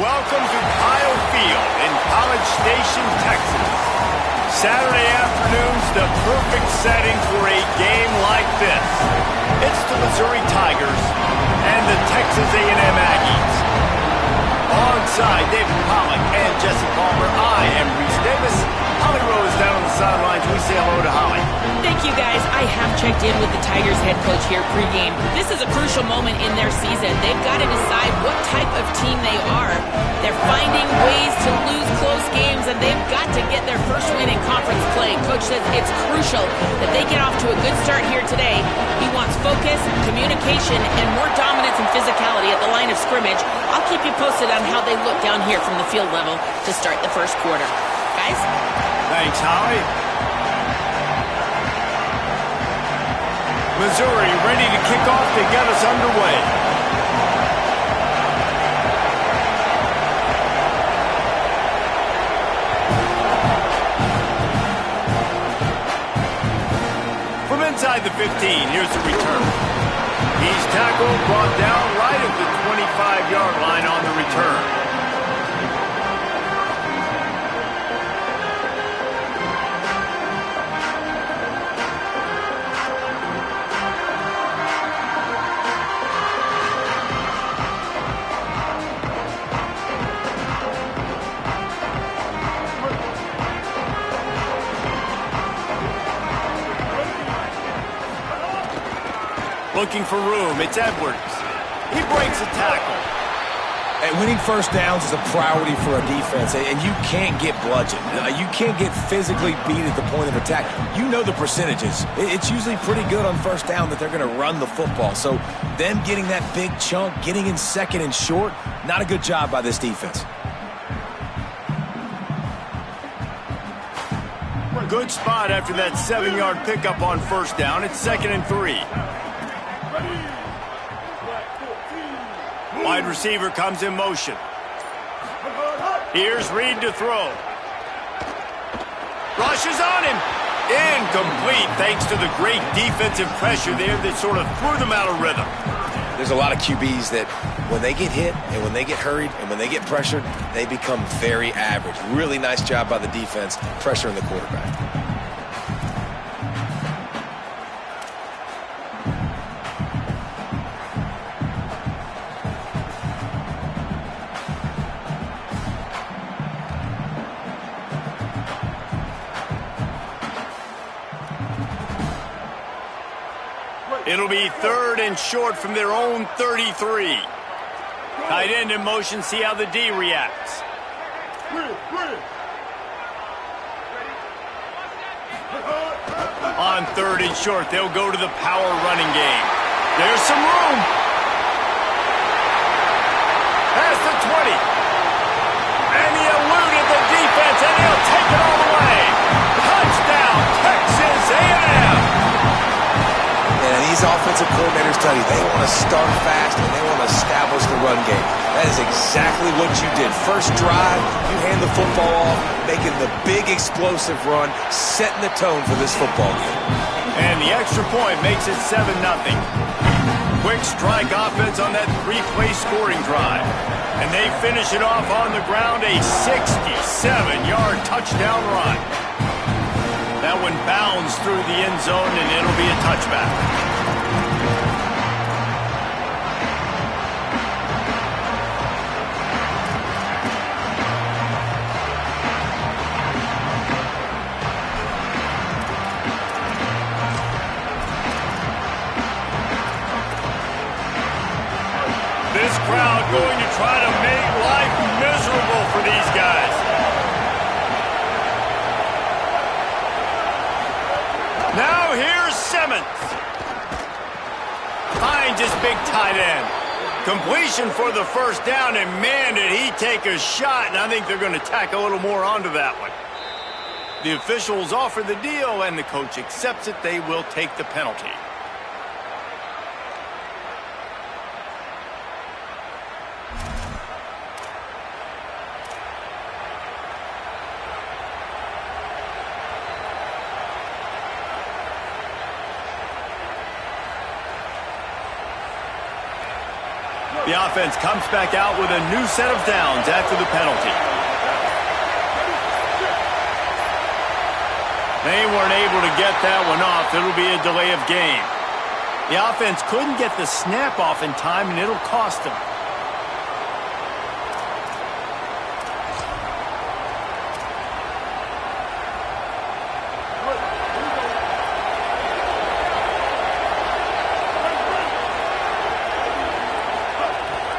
Welcome to Kyle Field in College Station, Texas. Saturday afternoon's the perfect setting for a game like this. It's the Missouri Tigers and the Texas A&M Aggies. Alongside David Pollack and Jesse Palmer, I am Reese Davis. Holly Rowe is down on the sidelines. We say hello to Holly. Thank you, guys. I have checked in with the Tigers head coach here pregame. This is a crucial moment in their season. They've got to decide what type of team they are. They're finding ways to lose close games, and they've got to get their first win in conference play. Coach says it's crucial that they get off to a good start here today. He wants focus, communication, and more dominance and physicality at the line of scrimmage. I'll keep you posted on how they look down here from the field level to start the first quarter. Guys? Thanks, Holly. Missouri ready to kick off to get us underway. From inside the 15, here's the return. He's tackled, brought down right at the 25-yard line on the return. Looking for room, it's Edwards. He breaks a tackle. And winning first downs is a priority for a defense, and you can't get bludgeoned. You can't get physically beat at the point of attack. You know the percentages. It's usually pretty good on first down that they're going to run the football. So them getting that big chunk, getting in second and short, not a good job by this defense. Good spot after that 7-yard pickup on first down. It's 2nd and 3. Wide receiver comes in motion. Here's Reed to throw. Rushes on him. Incomplete thanks to the great defensive pressure there that sort of threw them out of rhythm. There's a lot of QBs that when they get hit and when they get hurried and when they get pressured, they become very average. Really nice job by the defense pressuring the quarterback. It'll be 3rd and short from their own 33. Tight end in motion, see how the D reacts. On 3rd and short, they'll go to the power running game. There's some room. Past the 20. And he eluded the defense, and he'll take it all the way. Touchdown, Texas A&M. And these offensive coordinators tell you they want to start fast and they want to establish the run game. That is exactly what you did. First drive, you hand the football off, making the big explosive run, setting the tone for this football game. And the extra point makes it 7-0. Quick strike offense on that 3-play scoring drive. And they finish it off on the ground, a 67-yard touchdown run. That one bounds through the end zone, and it'll be a touchback. This crowd going to try to make life miserable for these guys. Now here's Simmons. Finds his big tight end. Completion for the first down, and man, did he take a shot, and I think they're going to tack a little more onto that one. The officials offer the deal, and the coach accepts it. They will take the penalty. The The offense comes back out with a new set of downs after the penalty. They weren't able to get that one off. It'll be a delay of game. The offense couldn't get the snap off in time, and it'll cost them.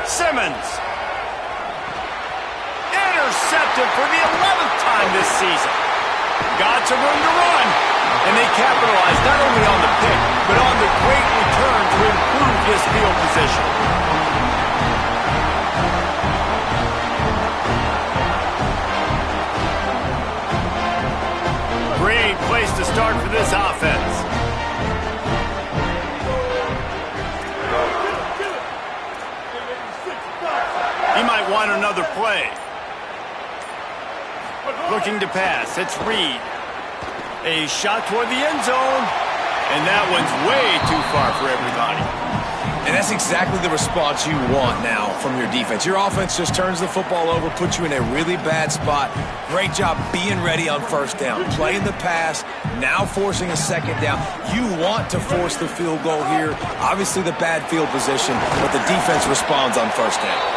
Simmons. Intercepted for the 11th time this season. Got some room to run. And they capitalized not only on the pick, but on the great return to improve this field position. Great place to start for this offense. He might want another play. Looking to pass. It's Reed. A shot toward the end zone. And that one's way too far for everybody. And that's exactly the response you want now from your defense. Your offense just turns the football over, puts you in a really bad spot. Great job being ready on first down. Playing the pass, now forcing a second down. You want to force the field goal here. Obviously the bad field position, but the defense responds on first down.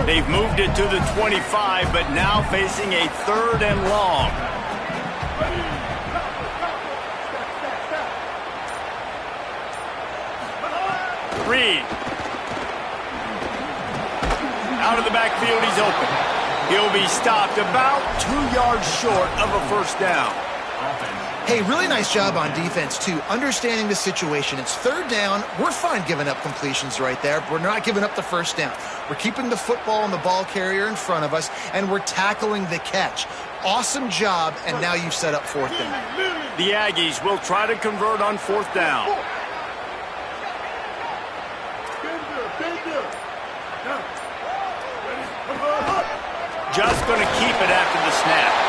They've moved it to the 25, but now facing a 3rd and long. Reed. Out of the backfield, he's open. He'll be stopped about 2 yards short of a first down. Hey, really nice job on defense, too. Understanding the situation. It's 3rd down. We're fine giving up completions right there, but we're not giving up the first down. We're keeping the football and the ball carrier in front of us, and we're tackling the catch. Awesome job, and now you've set up 4th down. The Aggies will try to convert on 4th down. Just going to keep it after the snap.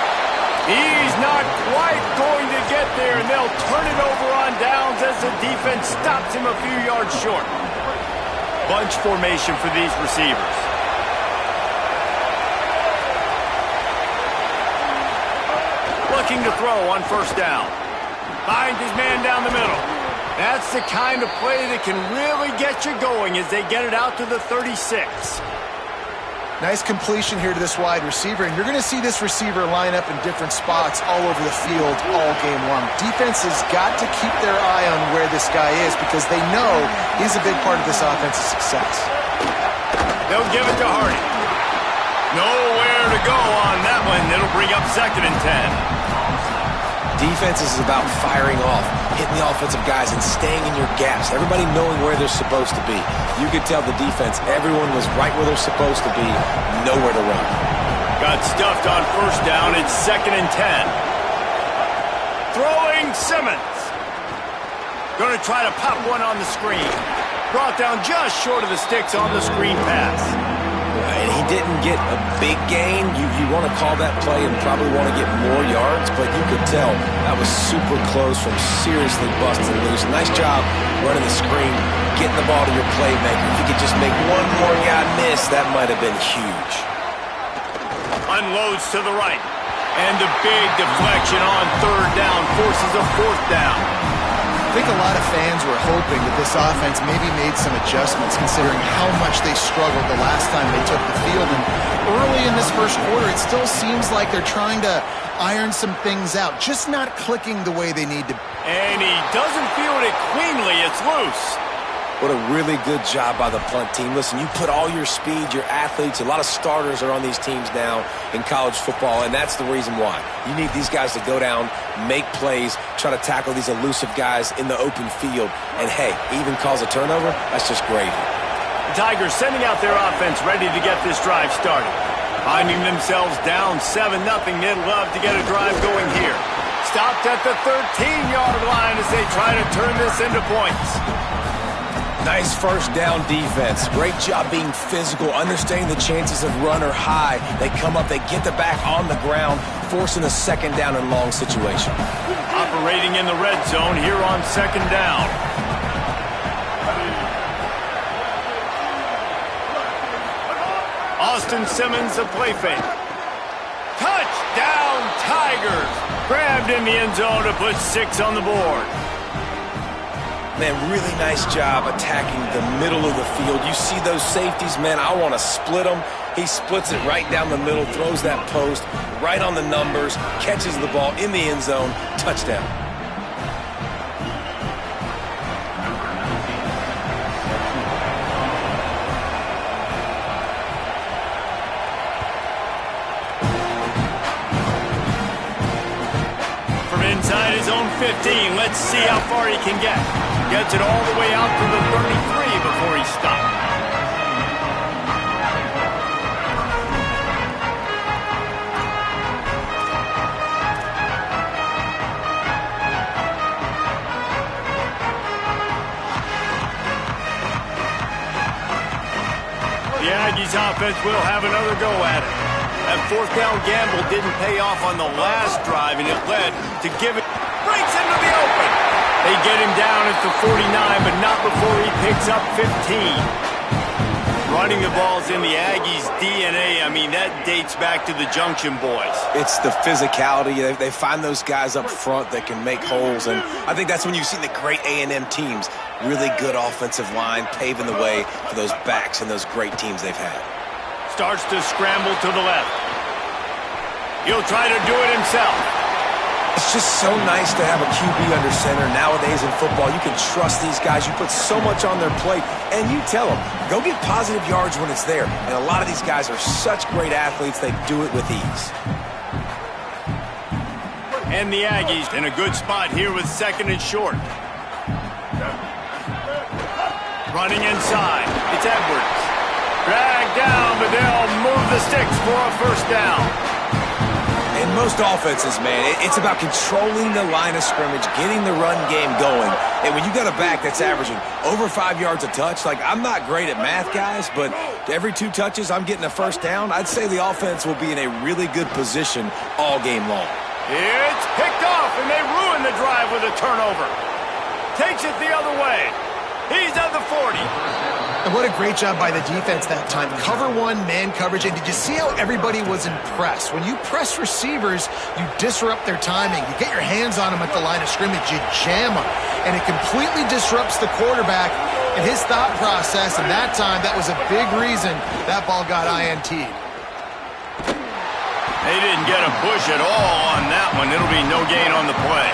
He's not quite going to get there, and they'll turn it over on downs as the defense stops him a few yards short. Bunch formation for these receivers. Looking to throw on first down. Finds his man down the middle. That's the kind of play that can really get you going as they get it out to the 36. Nice completion here to this wide receiver, and you're going to see this receiver line up in different spots all over the field all game long. Defense has got to keep their eye on where this guy is because they know he's a big part of this offense's success. They'll give it to Hardy. Nowhere to go on that one. It'll bring up 2nd and 10. Defense is about firing off, hitting the offensive guys, and staying in your gaps. Everybody knowing where they're supposed to be. You could tell the defense, everyone was right where they're supposed to be, nowhere to run. Got stuffed on first down. It's 2nd and 10. Throwing Simmons. Going to try to pop one on the screen. Brought down just short of the sticks on the screen pass. And he didn't get a big gain. You want to call that play and probably want to get more yards, but you could tell that was super close from seriously busting loose. Nice job running the screen, getting the ball to your playmaker. If you could just make one more guy miss, that might have been huge. Unloads to the right. And the big deflection on 3rd down forces a 4th down. I think a lot of fans were hoping that this offense maybe made some adjustments considering how much they struggled the last time they took the field. And early in this first quarter, it still seems like they're trying to iron some things out, just not clicking the way they need to. And he doesn't field it cleanly. It's loose. What a really good job by the punt team. Listen, you put all your speed, your athletes, a lot of starters are on these teams now in college football, and that's the reason why. You need these guys to go down, make plays, try to tackle these elusive guys in the open field, and hey, even cause a turnover, that's just gravy. The Tigers sending out their offense ready to get this drive started. Finding themselves down 7-0, they'd love to get a drive going here. Stopped at the 13-yard line as they try to turn this into points. Nice first down defense. Great job being physical, understanding the chances of run or high. They come up, they get the back on the ground, forcing a second down and long situation. Operating in the red zone here on second down. Austin Simmons, the play fake. Touchdown, Tigers! Grabbed in the end zone to put 6 on the board. Man, really nice job attacking the middle of the field. You see those safeties, man, I want to split them. He splits it right down the middle, throws that post, right on the numbers, catches the ball in the end zone, touchdown. From inside his own 15, let's see how far he can get. Gets it all the way out to the 33 before he stopped. The Aggies offense will have another go at it. That fourth down gamble didn't pay off on the last drive, and it led to give it. Breaks into the open. They get him down at the 49, but not before he picks up 15. Running the ball's in the Aggies' DNA. I mean, that dates back to the Junction Boys. It's the physicality. They find those guys up front that can make holes, and I think that's when you've seen the great A&M teams. Really good offensive line, paving the way for those backs and those great teams they've had. Starts to scramble to the left. He'll try to do it himself. It's just so nice to have a QB under center. Nowadays in football, you can trust these guys. You put so much on their plate, and you tell them, go get positive yards when it's there. And a lot of these guys are such great athletes, they do it with ease. And the Aggies in a good spot here with second and short. Running inside. It's Edwards. Dragged down, but they'll move the sticks for a first down. In most offenses, man, it's about controlling the line of scrimmage, getting the run game going. And when you got a back that's averaging over 5 yards a touch, like, I'm not great at math, guys, but every 2 touches I'm getting a first down, I'd say the offense will be in a really good position all game long. It's picked off, and they ruin the drive with a turnover. Takes it the other way. He's at the 40. And what a great job by the defense that time. Cover one, man coverage. And did you see how everybody was impressed? When you press receivers, you disrupt their timing. You get your hands on them at the line of scrimmage. You jam them. And it completely disrupts the quarterback and his thought process. And that time, that was a big reason that ball got INT'd. They didn't get a push at all on that one. It'll be no gain on the play.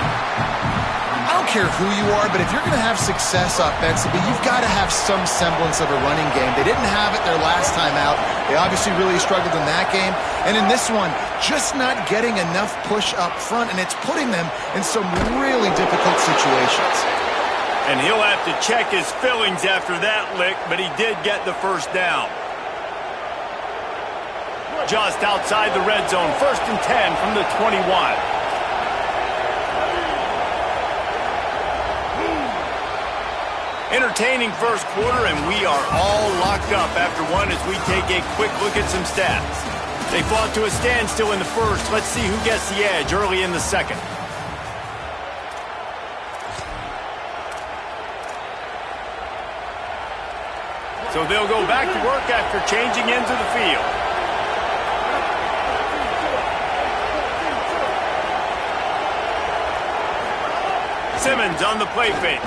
I don't care who you are, but if you're going to have success offensively, you've got to have some semblance of a running game. They didn't have it their last time out. They obviously really struggled in that game. And in this one, just not getting enough push up front, and it's putting them in some really difficult situations. And he'll have to check his fillings after that lick, but he did get the first down. Just outside the red zone, 1st and 10 from the 21. Entertaining first quarter, and we are all locked up after one as we take a quick look at some stats. They fought to a standstill in the first. Let's see who gets the edge early in the second. So they'll go back to work after changing into the field. Simmons on the play fake.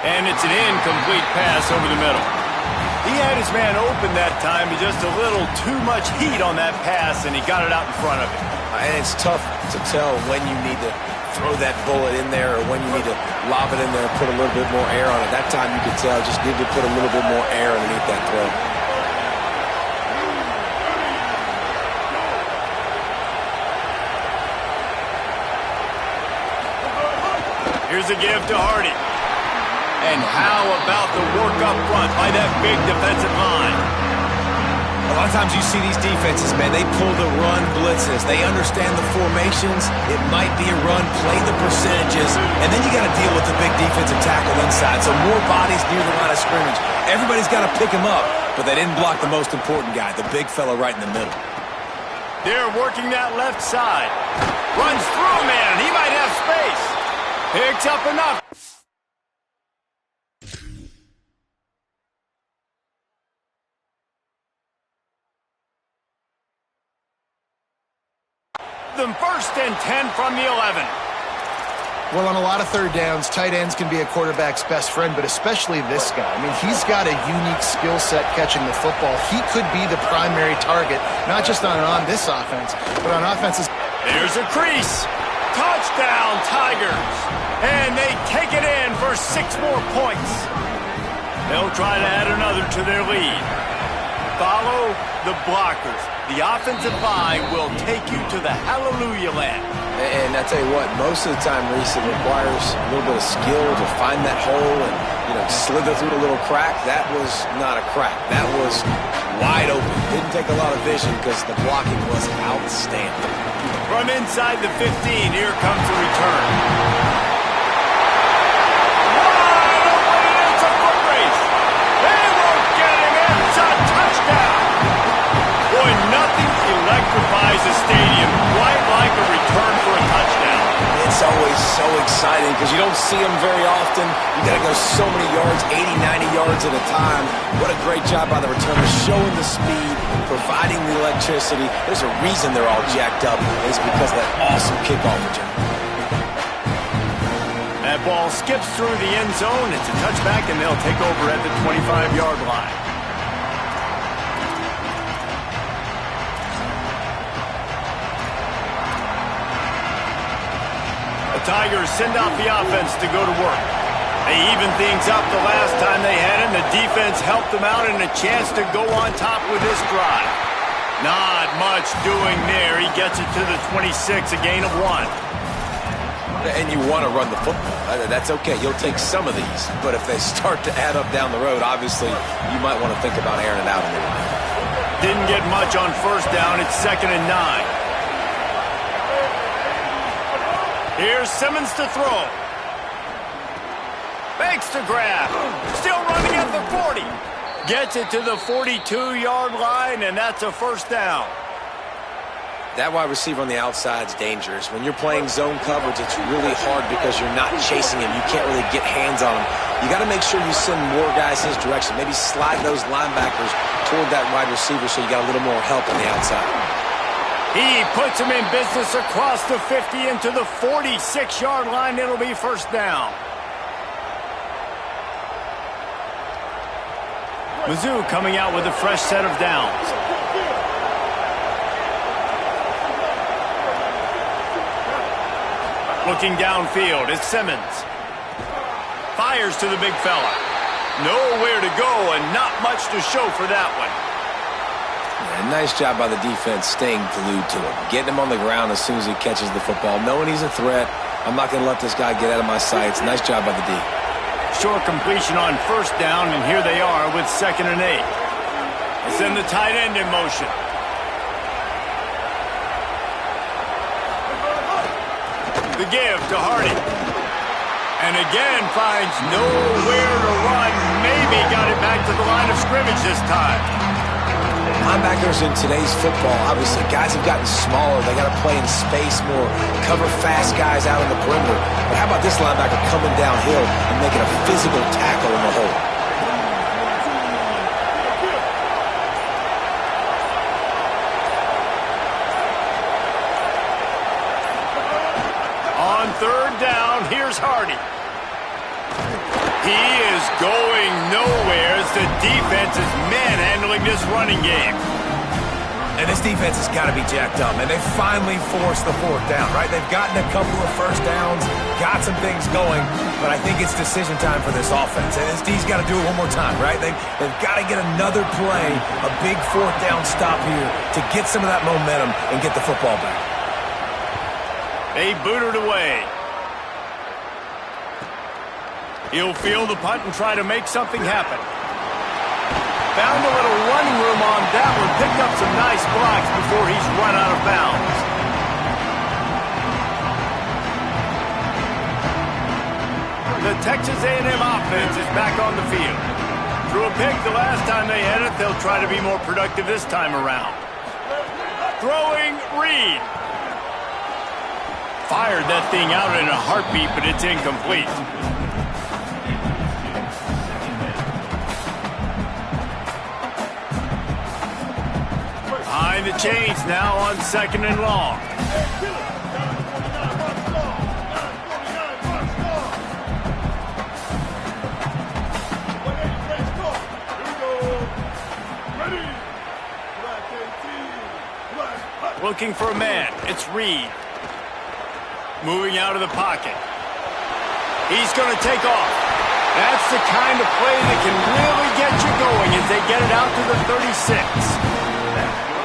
And it's an incomplete pass over the middle. He had his man open that time, but just a little too much heat on that pass, and he got it out in front of him. And it's tough to tell when you need to throw that bullet in there or when you need to lob it in there and put a little bit more air on it. That time you could tell just need to put a little bit more air underneath that throw. Here's a give to Hardy. And how about the work up front by that big defensive line? A lot of times you see these defenses, man, they pull the run blitzes. They understand the formations. It might be a run, play the percentages, and then you got to deal with the big defensive tackle inside. So more bodies near the line of scrimmage. Everybody's got to pick him up, but they didn't block the most important guy, the big fella right in the middle. They're working that left side. Runs through a man. He might have space. Picks up enough. Them 1st and 10 from the 11. Well, on a lot of third downs, tight ends can be a quarterback's best friend, but especially this guy. I mean, he's got a unique skill set catching the football. He could be the primary target, not just on this offense, but on offenses. There's a crease. Touchdown, Tigers. And they take it in for 6 more points. They'll try to add another to their lead. Follow the blockers. The offensive line will take you to the hallelujah land. And I tell you what, most of the time, Reese, it requires a little bit of skill to find that hole and, slither through a little crack. That was not a crack. That was wide open. Didn't take a lot of vision because the blocking was outstanding. From inside the 15, here comes the return. Wide open, it's a foot race. They won't get him. It's a touchdown. Boy, nothing electrifies a stadium quite like a return for a touchdown. It's always so exciting because you don't see them very often. You got to go so many yards, 80, 90 yards at a time. What a great job by the returners, showing the speed, providing the electricity. There's a reason they're all jacked up. It's because of that awesome kickoff return. That ball skips through the end zone. It's a touchback, and they'll take over at the 25-yard line. The Tigers send out the offense to go to work. They even things up the last time they had it, and the defense helped them out and a chance to go on top with this drive. Not much doing there. He gets it to the 26, a gain of 1. And you want to run the football. That's okay. You'll take some of these. But if they start to add up down the road, obviously, you might want to think about airing it out a little bit. Didn't get much on 1st down. It's 2nd and 9. Here's Simmons to throw. Fakes to grab. Still running at the 40. Gets it to the 42-yard line, and that's a 1st down. That wide receiver on the outside is dangerous. When you're playing zone coverage, it's really hard because you're not chasing him. You can't really get hands on him. You got to make sure you send more guys his direction. Maybe slide those linebackers toward that wide receiver so you got a little more help on the outside. He puts him in business across the 50 into the 46-yard line. It'll be 1st down. Mizzou coming out with a fresh set of downs. Looking downfield, it's Simmons. Fires to the big fella. Nowhere to go and not much to show for that one. Yeah, nice job by the defense staying glued to him. Getting him on the ground as soon as he catches the football. Knowing he's a threat. I'm not going to let this guy get out of my sights. Nice job by the D. Short completion on 1st down, and here they are with 2nd and 8. They send the tight end in motion. The give to Hardy. And again finds nowhere to run. Maybe got it back to the line of scrimmage this time. Linebackers in today's football, obviously, guys have gotten smaller. They got to play in space more, cover fast guys out on the perimeter. But how about this linebacker coming downhill and making a physical tackle in the hole? On 3rd down, here's Hardy. He is going nowhere as the defense is manhandling this running game. And this defense has got to be jacked up, and they finally forced the 4th down, right? They've gotten a couple of 1st downs, got some things going, but I think it's decision time for this offense. And this D's got to do it one more time, right? They've got to get another play, a big 4th down stop here to get some of that momentum and get the football back. They boot it away. He'll field the punt and try to make something happen. Found a little running room on that one. picked up some nice blocks before he's run out of bounds. The Texas A&M offense is back on the field. Threw a pick the last time they had it. They'll try to be more productive this time around. Throwing Reed. Fired that thing out in a heartbeat, but it's incomplete. Behind the chains now on 2nd and long. Looking for a man. It's Reed. Moving out of the pocket. He's going to take off. That's the kind of play that can really get you going as they get it out to the 36.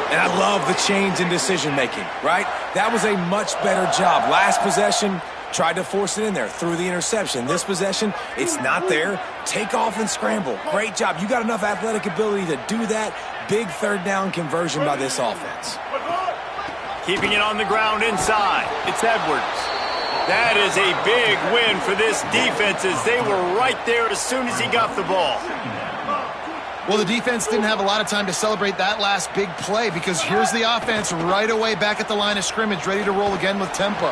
And I love the change in decision-making, right? That was a much better job. Last possession, tried to force it in there, threw the interception. This possession, it's not there. Take off and scramble. Great job. You got enough athletic ability to do that. Big third down conversion by this offense. Keeping it on the ground inside. It's Edwards. That is a big win for this defense as they were right there as soon as he got the ball. Well, the defense didn't have a lot of time to celebrate that last big play because here's the offense right away back at the line of scrimmage, ready to roll again with tempo.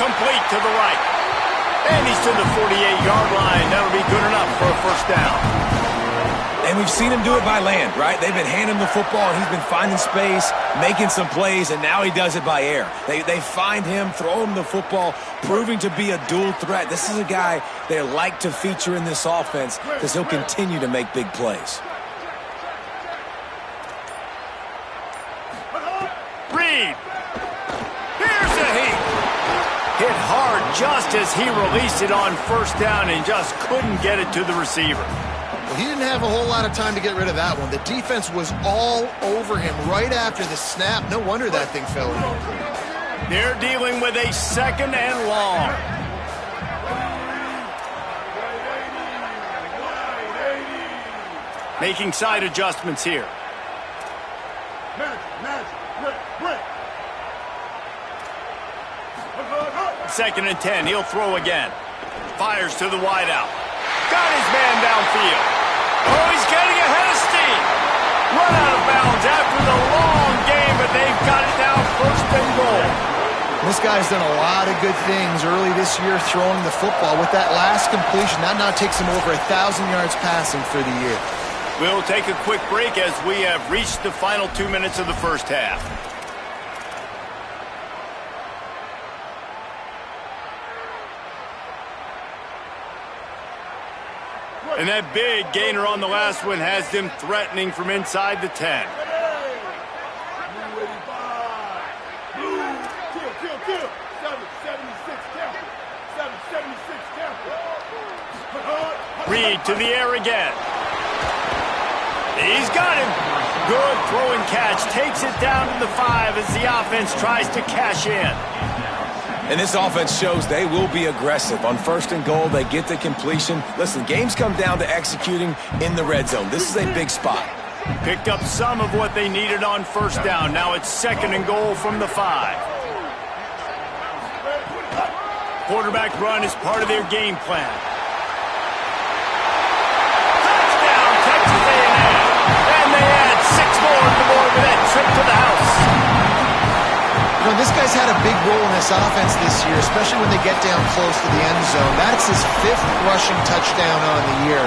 Complete to the right. And he's to the 48-yard line. That'll be good enough for a first down. And we've seen him do it by land, right? They've been handing him the football, and he's been finding space, making some plays, and now he does it by air. They find him, throw him the football, proving to be a dual threat. This is a guy they like to feature in this offense because he'll continue to make big plays. Reed. Here's a hit hard just as he released it on first down and just couldn't get it to the receiver. Well, he didn't have a whole lot of time to get rid of that one. The defense was all over him right after the snap. No wonder that thing fell in. They're dealing with a 2nd and long. Making side adjustments here. 2nd and 10. He'll throw again. Fires to the wideout. Got his man downfield. Oh, he's getting ahead of steam. Run out of bounds after the long game, but they've got it now 1st and goal. This guy's done a lot of good things early this year throwing the football. With that last completion, that now takes him over 1,000 yards passing for the year. We'll take a quick break as we have reached the final 2 minutes of the first half. And that big gainer on the last one has them threatening from inside the 10. Reed to the air again. He's got him. Good throw and catch. Takes it down to the 5 as the offense tries to cash in. And this offense shows they will be aggressive. On 1st and goal, they get the completion. Listen, games come down to executing in the red zone. This is a big spot. Picked up some of what they needed on first down. Now it's 2nd and goal from the 5. Quarterback run is part of their game plan. Touchdown, Texas A&M. And they add 6 more to the board with that trip to the house. You know, this guy's had a big role in this offense this year, especially when they get down close to the end zone. That's his 5th rushing touchdown on the year.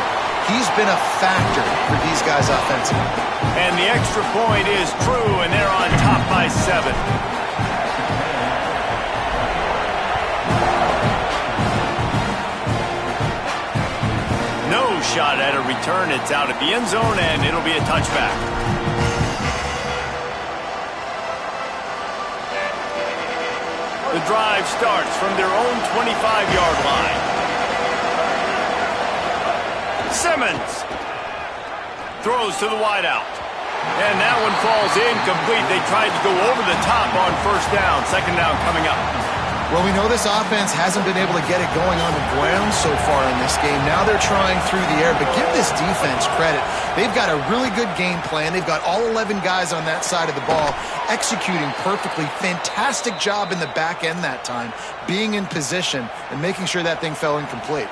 He's been a factor for these guys offensively. And the extra point is true, and they're on top by 7. No shot at a return. It's out at the end zone, and it'll be a touchback. The drive starts from their own 25-yard line. Simmons throws to the wideout. And that one falls incomplete. They tried to go over the top on first down. 2nd down coming up. Well, we know this offense hasn't been able to get it going on the ground so far in this game. Now they're trying through the air, but give this defense credit. They've got a really good game plan. They've got all 11 guys on that side of the ball executing perfectly. Fantastic job in the back end that time, being in position and making sure that thing fell incomplete.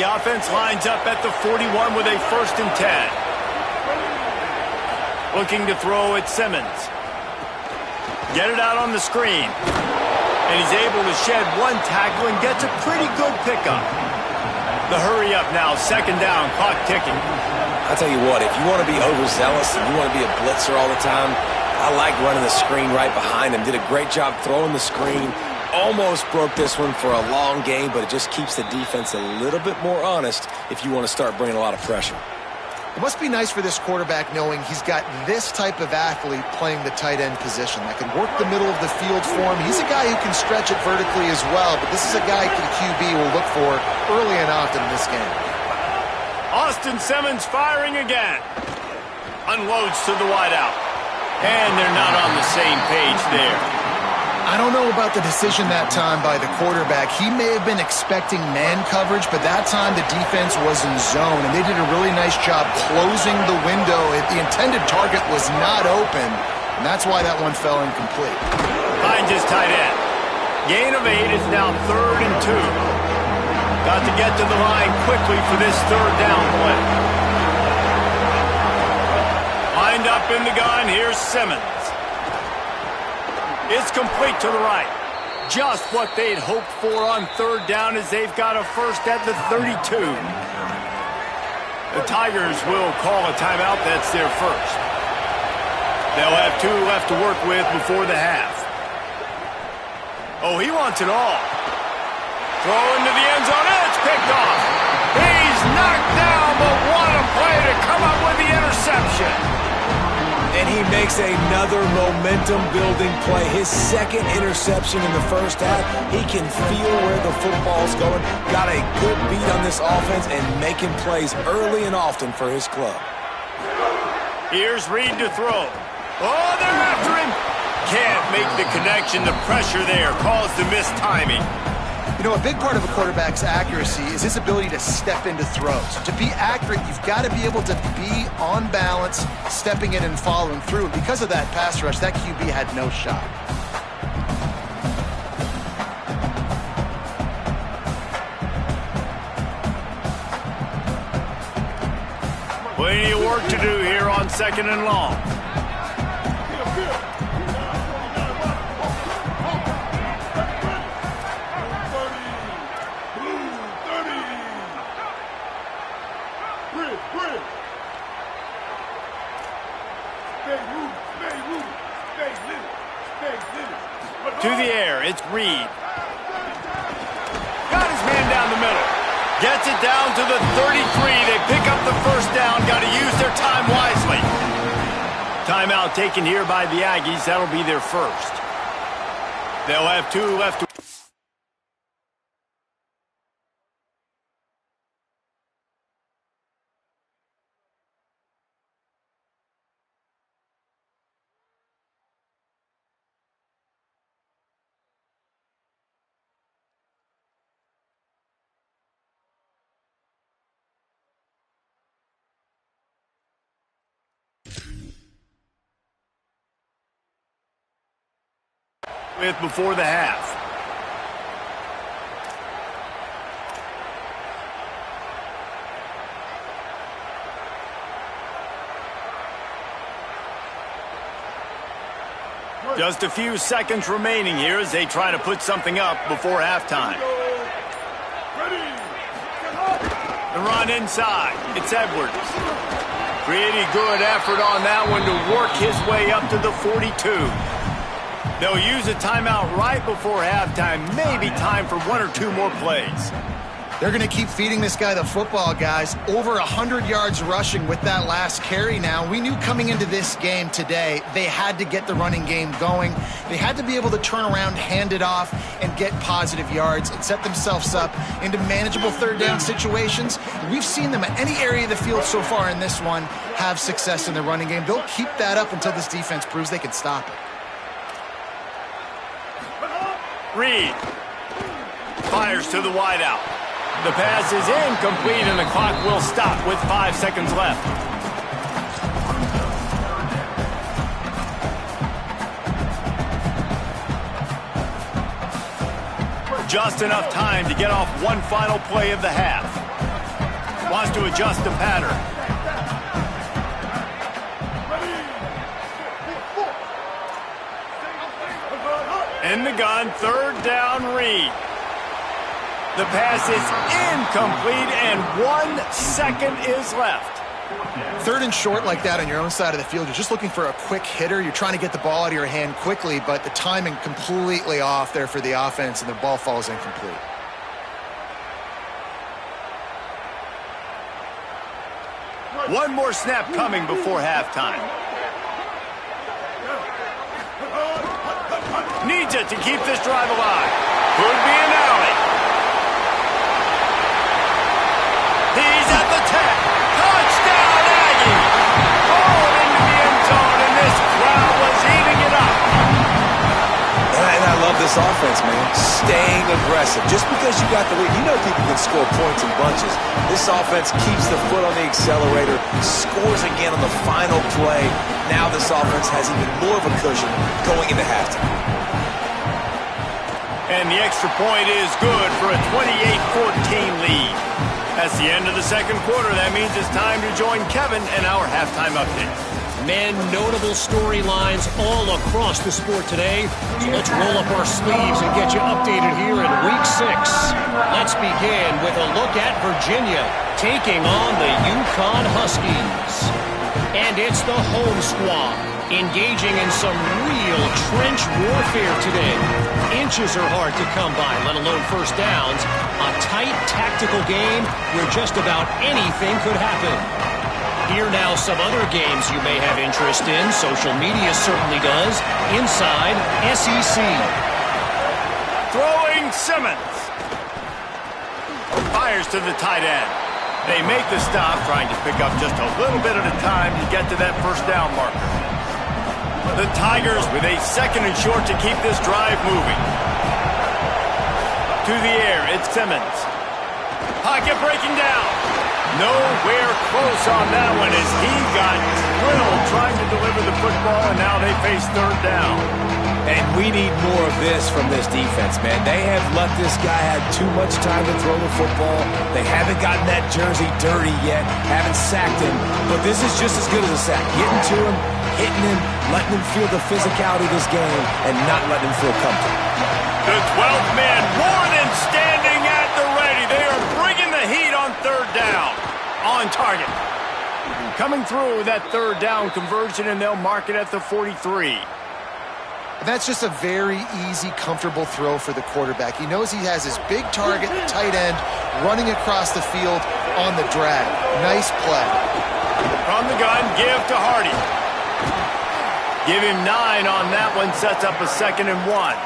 The offense lines up at the 41 with a 1st and 10. Looking to throw at Simmons. Get it out on the screen. And he's able to shed one tackle and gets a pretty good pickup. The hurry up now, 2nd down, clock ticking. I'll tell you what, if you want to be overzealous and you want to be a blitzer all the time, I like running the screen right behind him. Did a great job throwing the screen. Almost broke this one for a long game, but it just keeps the defense a little bit more honest if you want to start bringing a lot of pressure. It must be nice for this quarterback knowing he's got this type of athlete playing the tight end position that can work the middle of the field for him. He's a guy who can stretch it vertically as well, but this is a guy the QB will look for early and often in this game. Austin Simmons firing again. Unloads to the wideout. And they're not on the same page there. I don't know about the decision that time by the quarterback. He may have been expecting man coverage, but that time the defense was in zone, and they did a really nice job closing the window. The intended target was not open, and that's why that one fell incomplete. Finds his tight end. Gain of 8 is now 3rd and 2. Got to get to the line quickly for this 3rd down play. Lined up in the gun, here's Simmons. It's complete to the right. Just what they'd hoped for on 3rd down as they've got a 1st at the 32. The Tigers will call a timeout. That's their 1st. They'll have 2 left to work with before the half. Oh, he wants it all. Throw into the end zone. It's picked off. He's knocked down, but what a play to come up with the interception. And he makes another momentum-building play. His 2nd interception in the 1st half. He can feel where the football's going. Got a good beat on this offense and making plays early and often for his club. Here's Reed to throw. Oh, they're after him. Can't make the connection. The pressure there caused the missed timing. You know, a big part of a quarterback's accuracy is his ability to step into throws. To be accurate, you've got to be able to be on balance, stepping in and following through. And because of that pass rush, that QB had no shot. Plenty of work to do here on 2nd and long. To the air, it's Reed. Got his man down the middle. Gets it down to the 33. They pick up the 1st down. Got to use their time wisely. Timeout taken here by the Aggies. That'll be their 1st. They'll have 2 left to with before the half. Just a few seconds remaining here as they try to put something up before halftime. The run inside. It's Edwards. Pretty good effort on that one to work his way up to the 42. They'll use a timeout right before halftime. Maybe time for 1 or 2 more plays. They're going to keep feeding this guy the football, guys. Over 100 yards rushing with that last carry now. We knew coming into this game today, they had to get the running game going. They had to be able to turn around, hand it off, and get positive yards and set themselves up into manageable 3rd down situations. We've seen them at any area of the field so far in this one have success in the running game. They'll keep that up until this defense proves they can stop it. Reed Fires to the wideout. The pass is incomplete, and the clock will stop with 5 seconds left. Just enough time to get off one final play of the half. Wants to adjust the pattern. In the gun, 3rd down, Reed. The pass is incomplete, and 1 second is left. 3rd and short like that on your own side of the field, you're just looking for a quick hitter. You're trying to get the ball out of your hand quickly, but the timing completely off there for the offense, and the ball falls incomplete. One more snap coming before halftime. Needs it to keep this drive alive. Could be an alley. He's at the 10. Touchdown, Aggie! Falling into the end zone, and this crowd was eating it up. And I love this offense, man. Staying aggressive. Just because you got the lead, you know people can score points in bunches. This offense keeps the foot on the accelerator, scores again on the final play. Now this offense has even more of a cushion going into halftime. And the extra point is good for a 28-14 lead. That's the end of the second quarter. That means it's time to join Kevin in our halftime update. Men, notable storylines all across the sport today. So let's roll up our sleeves and get you updated here in Week 6. Let's begin with a look at Virginia taking on the UConn Huskies. And it's the home squad engaging in some real trench warfare today. Inches are hard to come by, let alone first downs. A tight tactical game where just about anything could happen. Here now some other games you may have interest in. Social media certainly does. Inside SEC. Throwing Simmons. Fires to the tight end. They make the stop, trying to pick up just a little bit at a time to get to that first down marker. The Tigers with a 2nd and short to keep this drive moving. To the air, it's Simmons. Pocket breaking down. Nowhere close on that one as he got drilled trying to deliver the football, and now they face 3rd down. And we need more of this from this defense, man. They have let this guy have too much time to throw the football. They haven't gotten that jersey dirty yet, haven't sacked him. But this is just as good as a sack. Getting to him, hitting him, letting him feel the physicality of this game, and not letting him feel comfortable. The 12th man, Warren, standing at the ready. They are bringing the heat on 3rd down. On target. Coming through that 3rd down conversion, and they'll mark it at the 43. That's just a very easy, comfortable throw for the quarterback. He knows he has his big target, the tight end, running across the field on the drag. Nice play. From the gun, give to Hardy. Give him 9 on that one, sets up a 2nd and 1.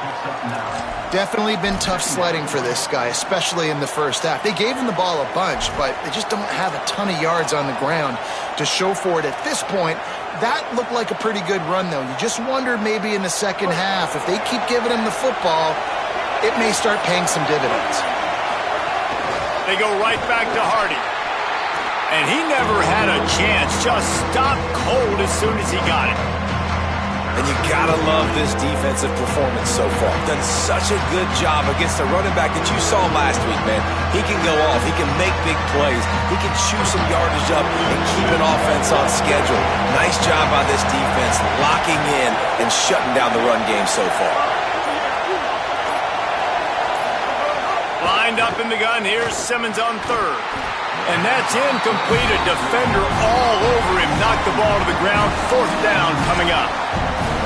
Definitely been tough sledding for this guy, especially in the first half. They gave him the ball a bunch, but they just don't have a ton of yards on the ground to show for it at this point. That looked like a pretty good run, though. You just wondered maybe in the second half, if they keep giving him the football, it may start paying some dividends. They go right back to Hardy. And he never had a chance, just stopped cold as soon as he got it. And you gotta love this defensive performance so far. Done such a good job against the running back that you saw last week, man. He can go off. He can make big plays. He can chew some yardage up and keep an offense on schedule. Nice job by this defense locking in and shutting down the run game so far. Lined up in the gun. Here's Simmons on 3rd. And that's incomplete. A defender all over him. Knocked the ball to the ground. 4th down coming up.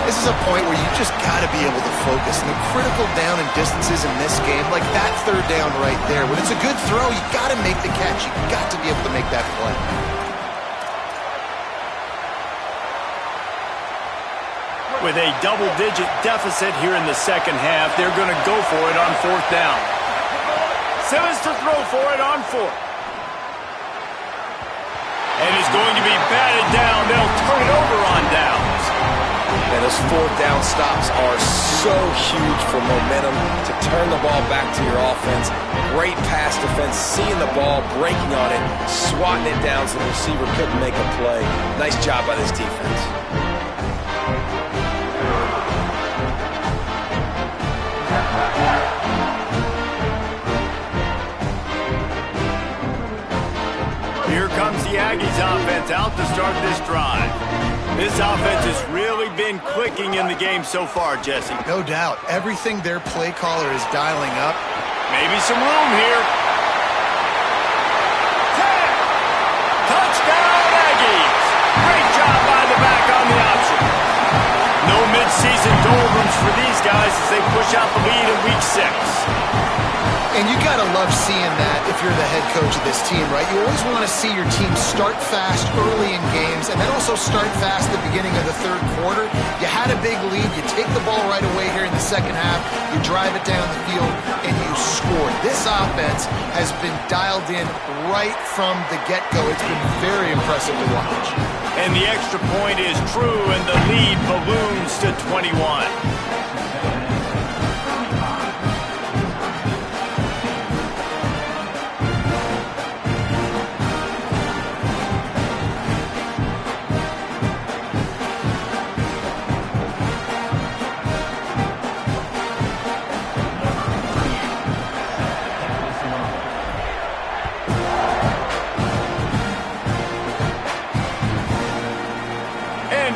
This is a point where you just got to be able to focus. And the critical down and distances in this game, like that 3rd down right there, when it's a good throw, you got to make the catch. You got to be able to make that play. With a double-digit deficit here in the second half, they're going to go for it on 4th down. Simmons to throw for it on 4th. And it's going to be batted down. They'll turn it over on downs. And they'll fourth down stops are so huge for momentum to turn the ball back to your offense. Great pass defense, seeing the ball, breaking on it, swatting it down so the receiver couldn't make a play. Nice job by this defense. Here comes the Aggies offense out to start this drive. This offense has really been clicking in the game so far, Jesse. No doubt. Everything their play caller is dialing up. Maybe some room here. Touchdown, Aggies! Great job by the back on the option. No midseason doldrums for these guys as they push out the lead in Week 6. And you got to love seeing that if you're the head coach of this team, right? You always want to see your team start fast early in games and then also start fast at the beginning of the third quarter. You had a big lead. You take the ball right away here in the second half. You drive it down the field, and you score. This offense has been dialed in right from the get-go. It's been very impressive to watch. And the extra point is true, and the lead balloons to 21.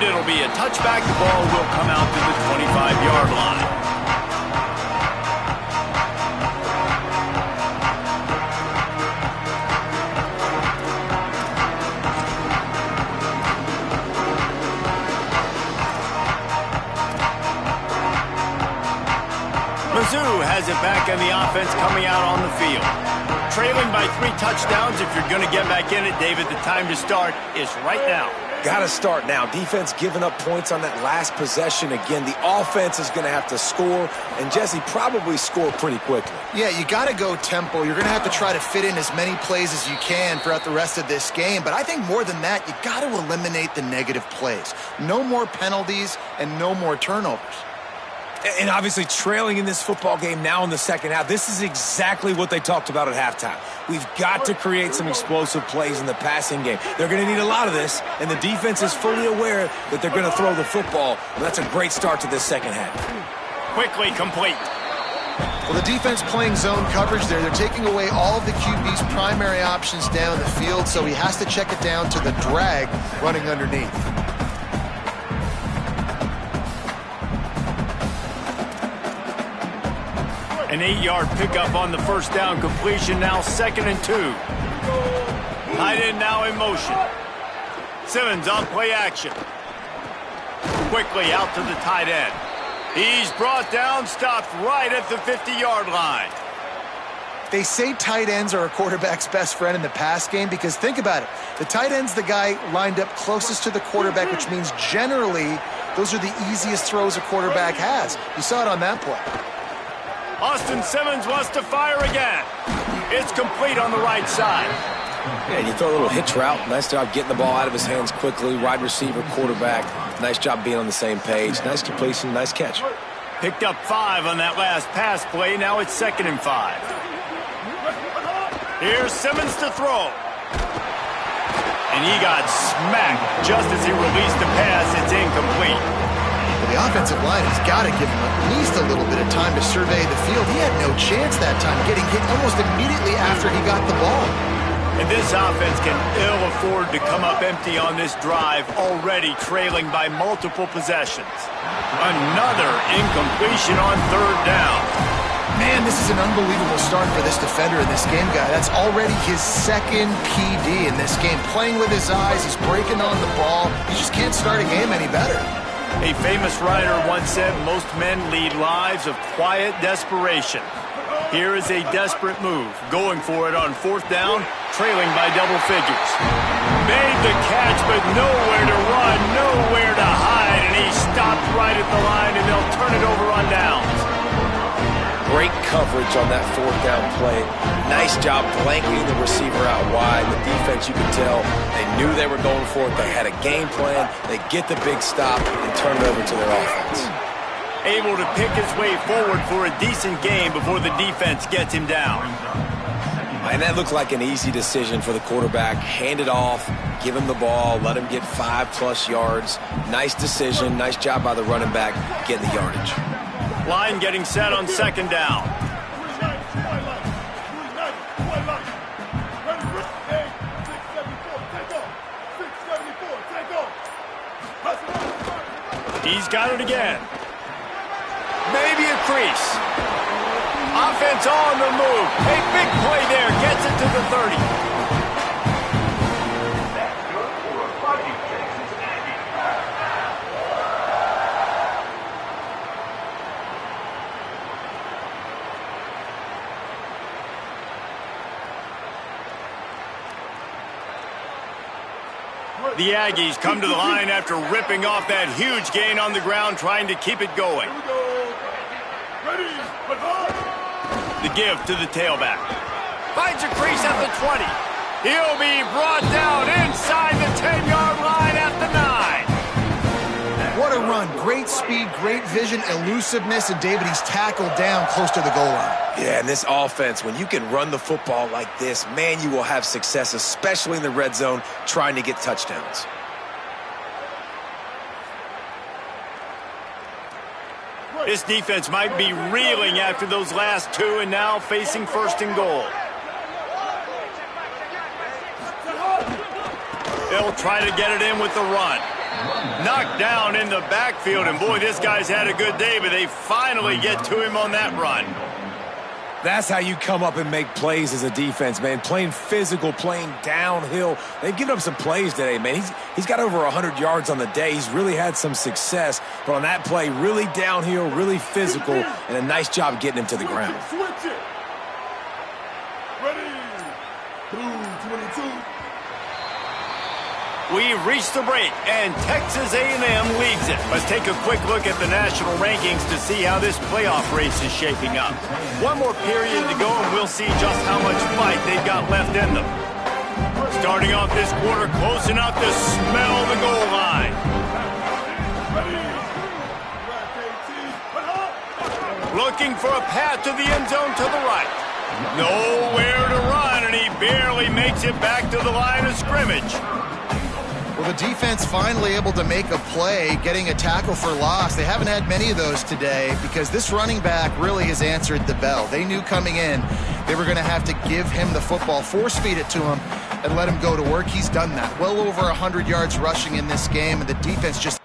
It'll be a touchback. The ball will come out to the 25-yard line. Mizzou has it back in the offense coming out on the field. Trailing by 3 touchdowns. If you're going to get back in it, David, the time to start is right now. Got to start now. Defense giving up points on that last possession. Again, the offense is going to have to score, and Jesse probably score pretty quickly. Yeah, you got to go tempo. You're going to have to try to fit in as many plays as you can throughout the rest of this game. But I think more than that, you got to eliminate the negative plays. No more penalties and no more turnovers. And obviously trailing in this football game now in the second half, this is exactly what they talked about at halftime. We've got to create some explosive plays in the passing game. They're going to need a lot of this, and the defense is fully aware that they're going to throw the football. And that's a great start to this second half. Quickly complete. Well, the defense playing zone coverage there. They're taking away all of the QB's primary options down the field, so he has to check it down to the drag running underneath. An 8-yard pickup on the first down completion, now 2nd and 2. Tight end now in motion. Simmons on play action. Quickly out to the tight end. He's brought down, stopped right at the 50-yard line. They say tight ends are a quarterback's best friend in the pass game because think about it. The tight end's the guy lined up closest to the quarterback, which means generally those are the easiest throws a quarterback has. You saw it on that play. Austin Simmons wants to fire again. It's complete on the right side. Yeah, you throw a little hitch route. Nice job getting the ball out of his hands quickly. Wide receiver, quarterback. Nice job being on the same page. Nice completion, nice catch. Picked up 5 on that last pass play. Now it's 2nd and 5. Here's Simmons to throw. And he got smacked just as he released the pass. It's incomplete. The offensive line has got to give him at least a little bit of time to survey the field. He had no chance that time, getting hit almost immediately after he got the ball. And this offense can ill afford to come up empty on this drive, already trailing by multiple possessions. Another incompletion on 3rd down. Man, this is an unbelievable start for this defender in this game, guy. That's already his 2nd PD in this game. Playing with his eyes, he's breaking on the ball. You just can't start a game any better. A famous writer once said, most men lead lives of quiet desperation. Here is a desperate move, going for it on 4th down, trailing by double figures. Made the catch, but nowhere to run, nowhere to hide, and he stopped right at the line, and they'll turn it over on downs. Great coverage on that fourth down play. Nice job blanketing the receiver out wide. The defense, you could tell, they knew they were going for it. They had a game plan. They get the big stop and turn it over to their offense. Able to pick his way forward for a decent game before the defense gets him down. And that looked like an easy decision for the quarterback. Hand it off, give him the ball, let him get 5+ yards. Nice decision, nice job by the running back getting the yardage. Line getting set on second down. He's got it again. Maybe a crease. Offense on the move. A big play there. Gets it to the 30. The Aggies come to the line after ripping off that huge gain on the ground, trying to keep it going. The give to the tailback. Finds a crease at the 20. He'll be brought down inside the 10-yard line at the 9. What a run. Great speed, great vision, elusiveness, and David, he's tackled down close to the goal line. Yeah, and this offense, when you can run the football like this, man, you will have success, especially in the red zone, trying to get touchdowns. This defense might be reeling after those last two and now facing first and goal. They'll try to get it in with the run. Knocked down in the backfield, and boy, this guy's had a good day, but they finally get to him on that run. That's how you come up and make plays as a defense, man. Playing physical, playing downhill. They've given up some plays today, man. He's got over 100 yards on the day. He's really had some success. But on that play, really downhill, really physical, and a nice job getting him to the ground. Switch it. Ready. 2-22. We've reached the break, and Texas A&M leads it. Let's take a quick look at the national rankings to see how this playoff race is shaping up. One more period to go, and we'll see just how much fight they've got left in them. Starting off this quarter close enough to smell the goal line. Looking for a path to the end zone to the right. Nowhere to run, and he barely makes it back to the line of scrimmage. Well, the defense finally able to make a play, getting a tackle for loss. They haven't had many of those today because this running back really has answered the bell. They knew coming in they were going to have to give him the football, force feed it to him, and let him go to work. He's done that. Well over 100 yards rushing in this game, and the defense just...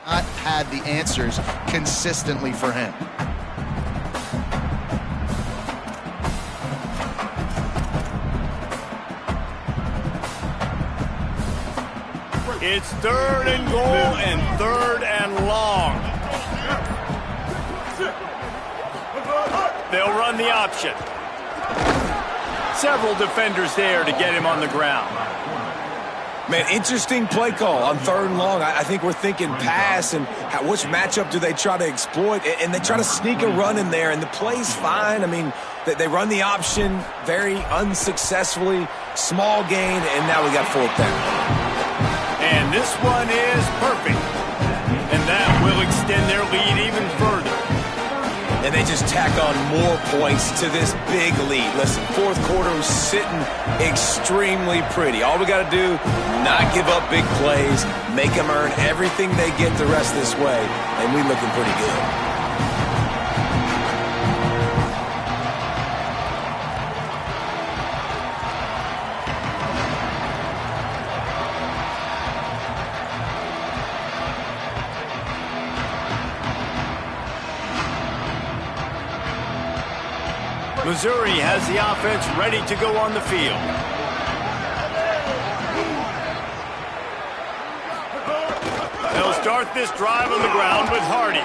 not had the answers consistently for him. It's third and goal and third and long. They'll run the option. Several defenders there to get him on the ground. Man, interesting play call on third and long. I think we're thinking pass and which matchup do they try to exploit, and they try to sneak a run in there, and the play's fine. I mean, they run the option very unsuccessfully, small gain, and now we got fourth down. And this one is perfect, and that will extend their lead even further. tack on more points to this big lead. Listen, fourth quarter was sitting extremely pretty. All we got to do, not give up big plays, make them earn everything they get the rest of this way, and we looking pretty good. Missouri has the offense ready to go on the field. They'll start this drive on the ground with Hardy.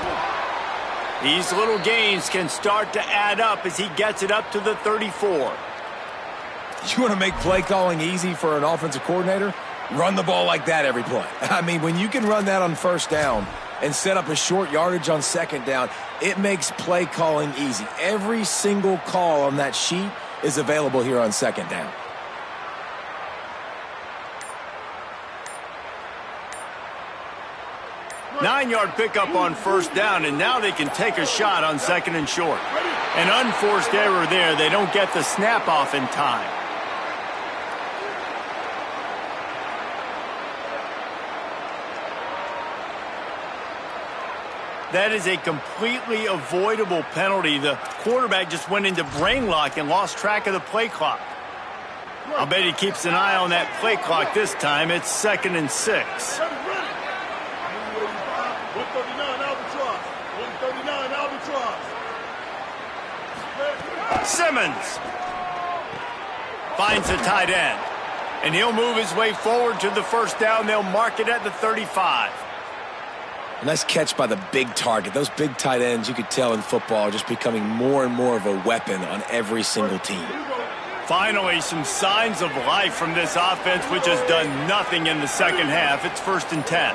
These little gains can start to add up as he gets it up to the 34. You want to make play calling easy for an offensive coordinator? Run the ball like that every play. I mean, when you can run that on first down and set up a short yardage on second down, it makes play calling easy. Every single call on that sheet is available here on second down. Nine-yard pickup on first down, and now they can take a shot on second and short. An unforced error there. They don't get the snap off in time. That is a completely avoidable penalty. The quarterback just went into brain lock and lost track of the play clock. I'll bet he keeps an eye on that play clock this time. It's 2nd and 6. 139 Albatross. 139 Albatross. Simmons finds a tight end, and he'll move his way forward to the first down. They'll mark it at the 35. Nice catch by the big target. Those big tight ends, you could tell in football, are just becoming more and more of a weapon on every single team. Finally, some signs of life from this offense, which has done nothing in the second half. It's 1st and 10.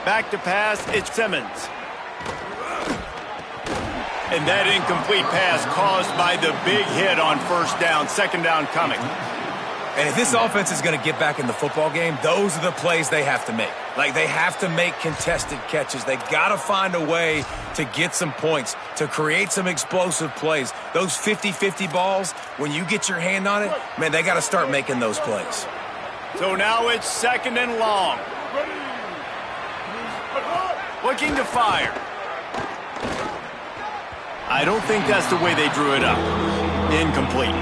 Back to pass, it's Simmons. And that incomplete pass caused by the big hit on first down. Second down coming. And if this offense is going to get back in the football game, those are the plays they have to make. Like, they have to make contested catches. They got to find a way to get some points, to create some explosive plays. Those 50-50 balls, when you get your hand on it, man, they got to start making those plays. So now it's 2nd and long. Looking to fire. I don't think that's the way they drew it up. Incomplete.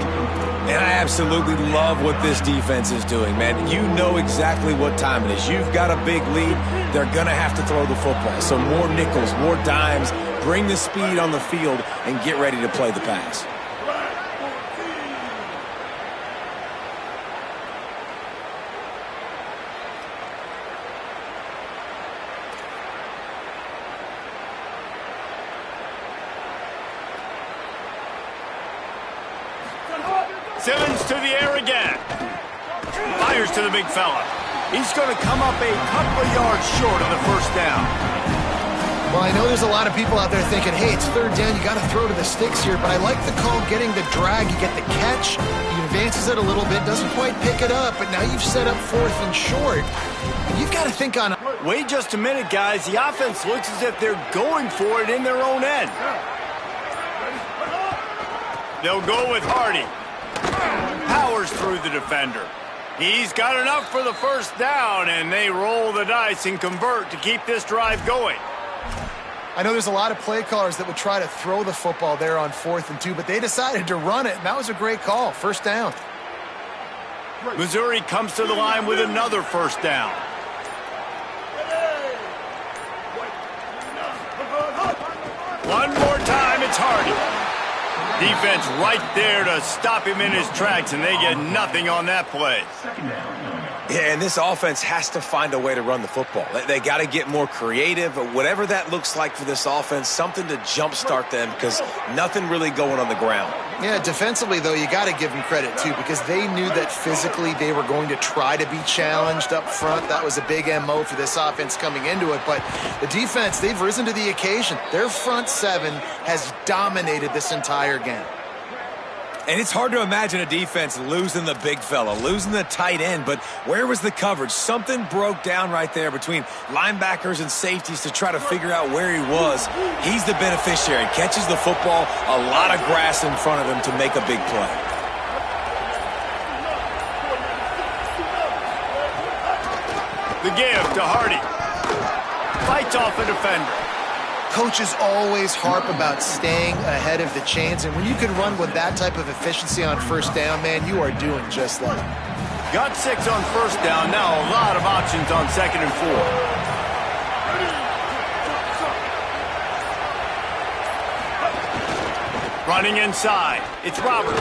And I absolutely love what this defense is doing, man. You know exactly what time it is. You've got a big lead. They're going to have to throw the football. So more nickels, more dimes, bring the speed on the field, and get ready to play the pass. Simmons to the air again. Fires to the big fella. He's going to come up a couple of yards short of the first down. Well, I know there's a lot of people out there thinking, hey, it's 3rd down, you got to throw to the sticks here, but I like the call getting the drag. You get the catch, he advances it a little bit, doesn't quite pick it up, but now you've set up 4th and short. And you've got to think on... Wait just a minute, guys. The offense looks as if they're going for it in their own end. They'll go with Hardy. Powers through the defender. He's got enough for the first down, and they roll the dice and convert to keep this drive going. I know there's a lot of play callers that would try to throw the football there on 4th and 2, but they decided to run it, and that was a great call. First down. Missouri comes to the line with another first down. One more time, it's Hardy. Defense right there to stop him in his tracks, and they get nothing on that play. Yeah, and this offense has to find a way to run the football. They got to get more creative, whatever that looks like for this offense, something to jumpstart them, because nothing really going on the ground. Yeah, defensively, though, you got to give them credit, too, because they knew that physically they were going to try to be challenged up front. That was a big MO for this offense coming into it. But the defense, they've risen to the occasion. Their front seven has dominated this entire game. And it's hard to imagine a defense losing the big fella, losing the tight end, but where was the coverage? Something broke down right there between linebackers and safeties to try to figure out where he was. He's the beneficiary, catches the football, a lot of grass in front of him to make a big play. The give to Hardy. Fights off a defender. Coaches always harp about staying ahead of the chains, and when you can run with that type of efficiency on first down, man, you are doing just that. Got 6 on first down. Now a lot of options on 2nd and 4. Running inside. It's Roberts.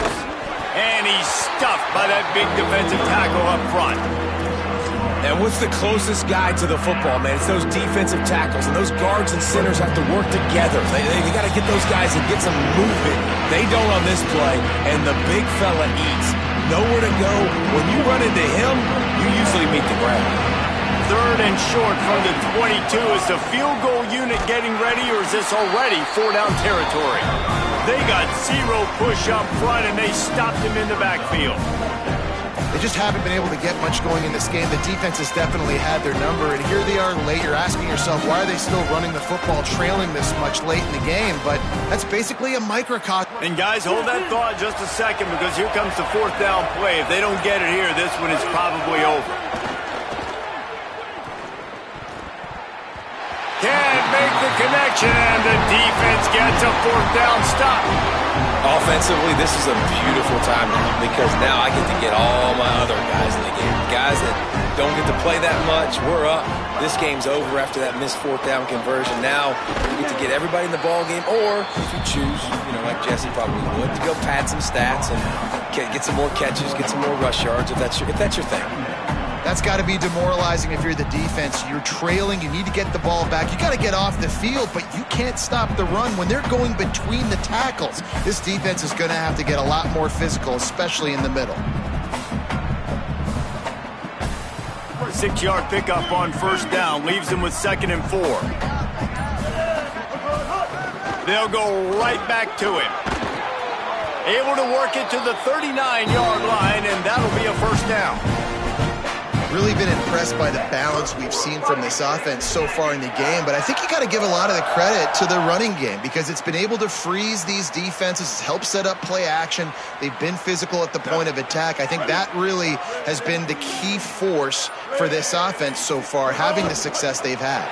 And he's stuffed by that big defensive tackle up front. And what's the closest guy to the football, man? It's those defensive tackles, and those guards and centers have to work together. They got to get those guys and get some movement. They don't on this play, and the big fella eats. Nowhere to go. When you run into him, you usually meet the ground. 3rd and short from the 22. Is the field goal unit getting ready, or is this already 4-down territory? They got 0 push up front, and they stopped him in the backfield. They just haven't been able to get much going in this game. The defense has definitely had their number, and here they are late. You're asking yourself, why are they still running the football, trailing this much late in the game? But that's basically a microcosm. And guys, hold that thought just a second, because here comes the 4th down play. If they don't get it here, this one is probably over. Can't make the connection, and the defense gets a 4th down stop. Offensively, this is a beautiful time because now I get to get all my other guys in the game. Guys that don't get to play that much, we're up. This game's over after that missed 4th down conversion. Now you get to get everybody in the ball game, or if you choose, like Jesse probably would, to go pad some stats and get some more catches, get some more rush yards if that's your thing. That's got to be demoralizing if you're the defense. You're trailing. You need to get the ball back. You got to get off the field, but you can't stop the run when they're going between the tackles. This defense is going to have to get a lot more physical, especially in the middle. 6-yard pickup on first down leaves them with 2nd and 4. They'll go right back to him. Able to work it to the 39-yard line, and that'll be a first down. Really been impressed by the balance we've seen from this offense so far in the game, but I think you got to give a lot of the credit to the running game because it's been able to freeze these defenses, help set up play action. They've been physical at the point of attack. I think that really has been the key force for this offense so far, having the success they've had.